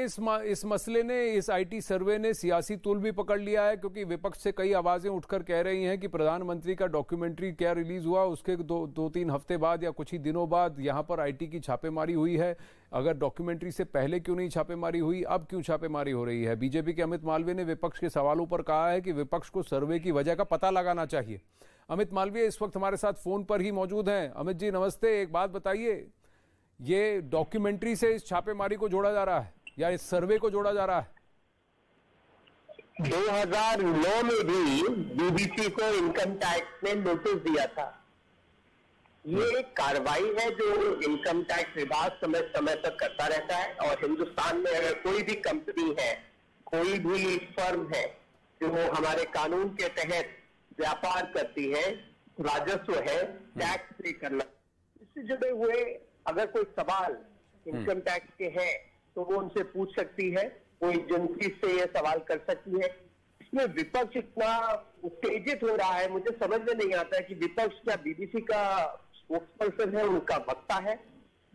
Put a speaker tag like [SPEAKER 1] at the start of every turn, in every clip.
[SPEAKER 1] इस मसले ने, इस आईटी सर्वे ने सियासी तूल भी पकड़ लिया है, क्योंकि विपक्ष से कई आवाजें उठकर कह रही हैं कि प्रधानमंत्री का डॉक्यूमेंट्री क्या रिलीज हुआ, उसके दो तीन हफ्ते बाद या कुछ ही दिनों बाद यहां पर आईटी की छापेमारी हुई है। अगर डॉक्यूमेंट्री से पहले क्यों नहीं छापेमारी हुई, अब क्यों छापेमारी हो रही है? बीजेपी के अमित मालवीय ने विपक्ष के सवालों पर कहा है कि विपक्ष को सर्वे की वजह का पता लगाना चाहिए। अमित मालवीय इस वक्त हमारे साथ फोन पर ही मौजूद हैं। अमित जी नमस्ते। एक बात बताइए, ये डॉक्यूमेंट्री से इस छापेमारी को जोड़ा जा रहा है या इस सर्वे को जोड़ा जा रहा है?
[SPEAKER 2] 2009 में भी बीबीसी को इनकम टैक्स ने नोटिस दिया था। ये एक कार्रवाई है जो इनकम टैक्स विभाग समय समय तक करता रहता है। और हिंदुस्तान में अगर कोई भी कंपनी है, कोई भी फर्म है जो हमारे कानून के तहत व्यापार करती है, राजस्व है, टैक्स पे करना, इससे जुड़े हुए अगर कोई सवाल इनकम टैक्स के हैं तो वो उनसे पूछ सकती है, वो एजेंसी से ये सवाल कर सकती है। इसमें विपक्ष इतना उत्तेजित हो रहा है, मुझे समझ में नहीं आता है कि विपक्ष क्या बीबीसी का स्पोक्सपर्सन है, उनका वक्ता है,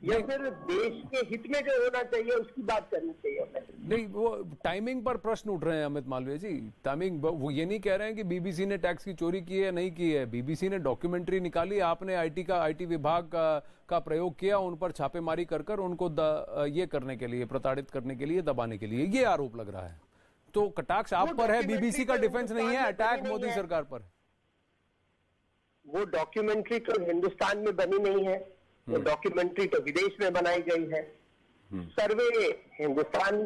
[SPEAKER 2] या फिर देश के हित में जो होना चाहिए उसकी बात करनी चाहिए हमें।
[SPEAKER 1] नहीं, वो टाइमिंग पर प्रश्न उठ रहे हैं अमित मालवीय जी। टाइमिंग, वो ये नहीं कह रहे हैं कि बीबीसी ने टैक्स की चोरी की है, नहीं की है। बीबीसी ने डॉक्यूमेंट्री निकाली, आपने आईटी विभाग का प्रयोग किया, उन पर छापेमारी कर उनको ये करने के लिए, प्रताड़ित करने के लिए, दबाने के लिए, ये आरोप लग रहा है। तो कटाक्ष आप पर है, बीबीसी का डिफेंस नहीं है, अटैक मोदी सरकार पर।
[SPEAKER 2] वो डॉक्यूमेंट्री तो हिंदुस्तान में बनी नहीं है, वो डॉक्यूमेंट्री तो विदेश में बनाई गई है। सर्वे हिंदुस्तान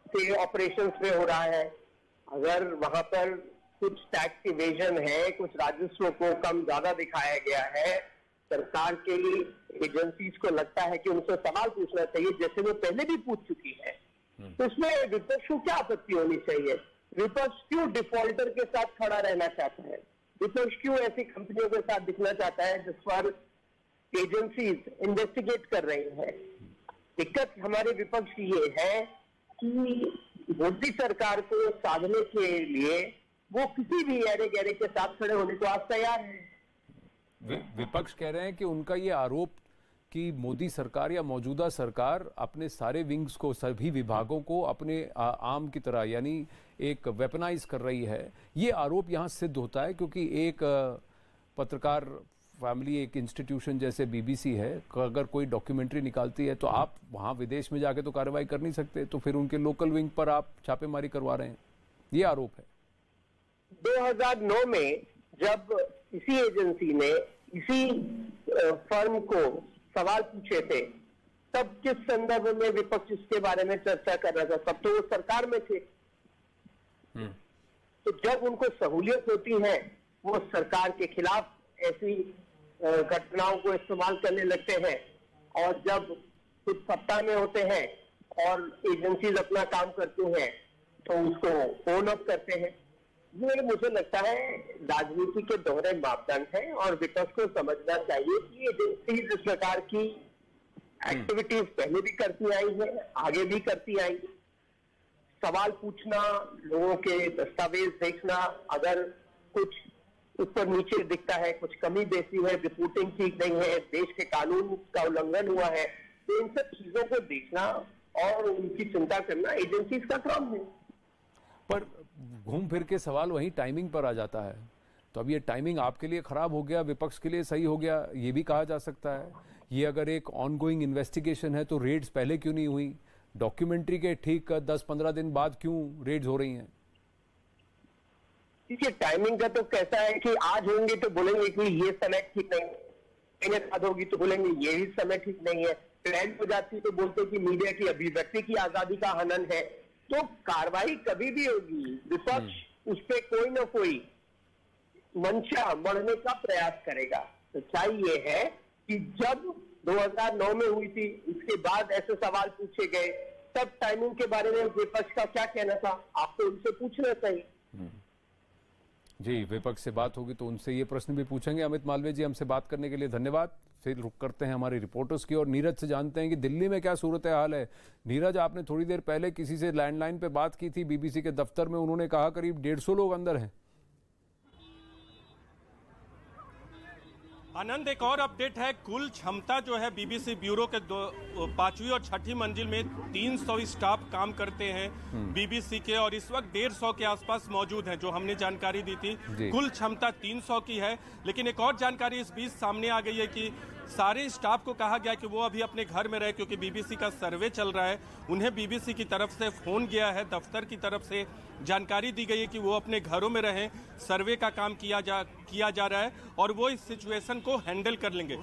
[SPEAKER 2] से ऑपरेशंस में हो रहा है। अगर वहां पर कुछ टैक्स इवेजन है, कुछ राजस्व को कम ज्यादा दिखाया गया है, सरकार के एजेंसीज को लगता है कि उनसे सवाल पूछना चाहिए, जैसे वो पहले भी पूछ चुकी है, तो उसमें विपक्ष को क्या आपत्ति होनी चाहिए? विपक्ष क्यों डिफॉल्टर के साथ खड़ा रहना चाहता है? विपक्ष क्यों ऐसी कंपनियों के साथ दिखना चाहता है जिस पर एजेंसीज इन्वेस्टिगेट कर रही हैं? दिक्कत हमारे विपक्ष की ये है कि मोदी सरकार को साधने के लिए वो किसी भी ऐरे गहरे के साथ खड़े होने को आज तैयार है।
[SPEAKER 1] विपक्ष कह रहे हैं कि उनका ये आरोप कि मोदी सरकार या मौजूदा सरकार अपने सारे विंग्स को, सभी विभागों को अपने आर्म की तरह, यानी एक वेपनाइज कर रही है, ये आरोप यहाँ सिद्ध होता है क्योंकि एक पत्रकार फैमिली, एक इंस्टीट्यूशन जैसे बीबीसी है, अगर कोई डॉक्यूमेंट्री निकालती है तो आप वहां विदेश में जाके तो कार्रवाई कर नहीं सकते, तो फिर उनके लोकल विंग पर आप छापेमारी करवा रहे हैं, ये आरोप है।
[SPEAKER 2] 2009 में जब इसी एजेंसी ने इसी फर्म को सवाल पूछे थे, तब किस संदर्भ में विपक्ष इसके बारे में चर्चा कर रहा था? तब तो वो सरकार में थे। तो जब उनको सहूलियत होती है, वो सरकार के खिलाफ ऐसी घटनाओं को इस्तेमाल करने लगते हैं, और जब कुछ सत्ता में होते हैं और एजेंसीज अपना काम करते हैं तो उसको फोन अप करते हैं। ये मुझे लगता है राजनीति के दोहरे मापदंड है, और विपक्ष को समझना चाहिए कि एजेंसीज इस प्रकार की एक्टिविटीज पहले भी करती आई है, आगे भी करती आएंगी। सवाल पूछना, लोगों के दस्तावेज देखना, अगर कुछ ऊपर नीचे दिखता है, कुछ कमी बेसी है, रिपोर्टिंग ठीक नहीं है, देश के कानून का उल्लंघन हुआ है, तो इन सब चीजों को देखना और उनकी चिंता करना एजेंसीज का काम है।
[SPEAKER 1] पर घूम फिर के सवाल वही टाइमिंग पर आ जाता है। तो अब ये टाइमिंग आपके लिए खराब हो गया, विपक्ष के लिए सही हो गया, ये भी कहा जा सकता है। ये अगर एक ऑनगोइंग इन्वेस्टिगेशन है तो रेड्स पहले क्यों नहीं हुई? डॉक्यूमेंट्री के ठीक 10-15 दिन बाद क्यों रेड्स हो रही हैं?
[SPEAKER 2] देखिए, टाइमिंग का तो कैसा है कि आज होंगे तो बोलेंगे कि ये समय ठीक नहीं है, महीने बाद होगी तो बोलेंगे ये भी समय ठीक नहीं है, ट्रेंड हो जाती तो बोलते कि मीडिया की अभिव्यक्ति की आजादी का हनन है। तो कार्रवाई कभी भी होगी, विपक्ष उस पर कोई ना कोई मंशा बढ़ने का प्रयास करेगा। सच्चाई ये है कि जब 2009 में हुई थी, उसके बाद ऐसे सवाल पूछे गए, तब टाइमिंग के बारे में विपक्ष का क्या कहना था, आपको उनसे पूछना चाहिए।
[SPEAKER 1] जी, विपक्ष से बात होगी तो उनसे ये प्रश्न भी पूछेंगे। अमित मालवीय जी, हमसे बात करने के लिए धन्यवाद। फिर रुक करते हैं हमारे रिपोर्टर्स की और नीरज से जानते हैं कि दिल्ली में क्या सूरत हाल है। नीरज, आपने थोड़ी देर पहले किसी से लैंडलाइन पे बात की थी बीबीसी के दफ्तर में, उन्होंने कहा करीब 150 लोग अंदर हैं।
[SPEAKER 3] आनंद, एक और अपडेट है। कुल क्षमता जो है बीबीसी ब्यूरो के 5वीं और 6ठी मंजिल में 300 स्टाफ काम करते हैं बीबीसी के, और इस वक्त 150 के आसपास मौजूद हैं, जो हमने जानकारी दी थी। कुल क्षमता 300 की है। लेकिन एक और जानकारी इस बीच सामने आ गई है कि सारे स्टाफ को कहा गया कि वो अभी अपने घर में रहे, क्योंकि बीबीसी का सर्वे चल रहा है। उन्हें बीबीसी की तरफ से फोन गया है, दफ्तर की तरफ से जानकारी दी गई है कि वो अपने घरों में रहें। सर्वे का काम किया जा रहा है और वो इस सिचुएशन को हैंडल कर लेंगे।